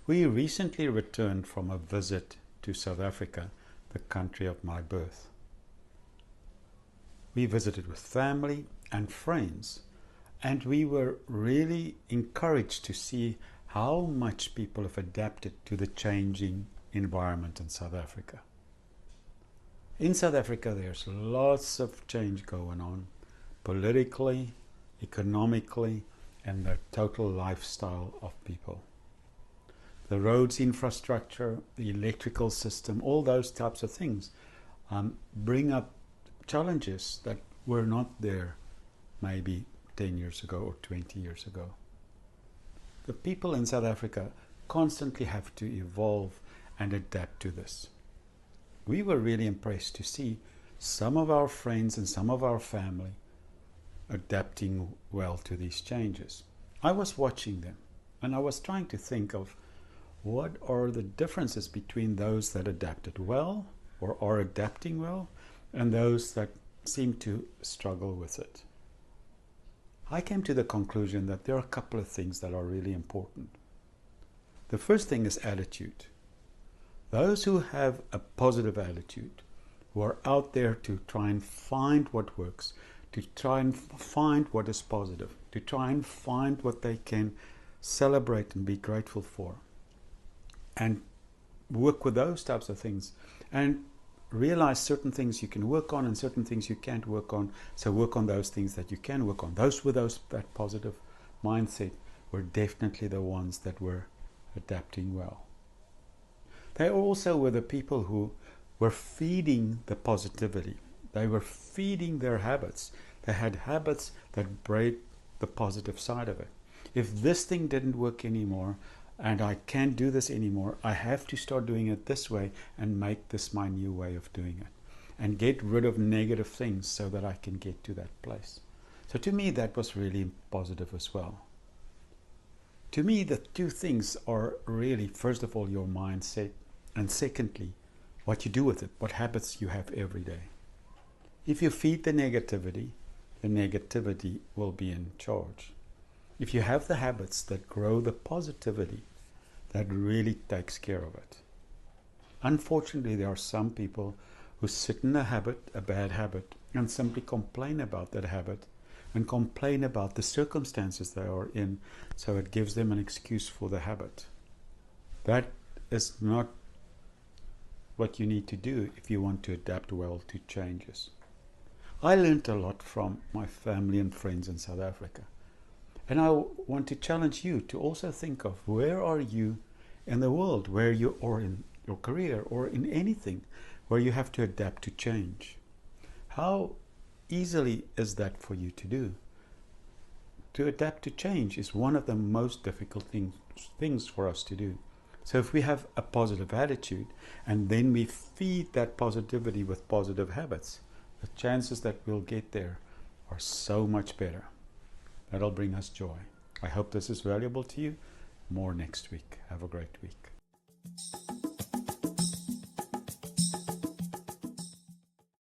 We recently returned from a visit to South Africa, the country of my birth. We visited with family and friends, and we were really encouraged to see how much people have adapted to the changing environment in South Africa. In South Africa, there's lots of change going on, politically, economically, and the total lifestyle of people. The roads infrastructure, the electrical system, all those types of things bring up challenges that were not there maybe 10 years ago or 20 years ago. The people in South Africa constantly have to evolve and adapt to this. We were really impressed to see some of our friends and some of our family adapting well to these changes. I was watching them and I was trying to think of what are the differences between those that adapted well or are adapting well and those that seem to struggle with it. I came to the conclusion that there are a couple of things that are really important. The first thing is attitude. Those who have a positive attitude, who are out there to try and find what works, to try and find what is positive, to try and find what they can celebrate and be grateful for, and work with those types of things, and realize certain things you can work on and certain things you can't work on, so work on those things that you can work on. Those with that positive mindset were definitely the ones that were adapting well. They also were the people who were feeding the positivity. They were feeding their habits. They had habits that bred the positive side of it. If this thing didn't work anymore, and I can't do this anymore, I have to start doing it this way and make this my new way of doing it. And get rid of negative things so that I can get to that place. So to me, that was really positive as well. To me, the two things are really, first of all, your mindset, and secondly, what you do with it, what habits you have every day. If you feed the negativity will be in charge. If you have the habits that grow the positivity, that really takes care of it. Unfortunately, there are some people who sit in a bad habit, and simply complain about that habit and complain about the circumstances they are in, so it gives them an excuse for the habit. That is not what you need to do if you want to adapt well to changes. I learned a lot from my family and friends in South Africa. And I want to challenge you to also think of where are you in the world, where you are in your career or in anything where you have to adapt to change. How easily is that for you to do? To adapt to change is one of the most difficult things for us to do. So if we have a positive attitude and then we feed that positivity with positive habits, the chances that we'll get there are so much better. That'll bring us joy. I hope this is valuable to you. More next week. Have a great week.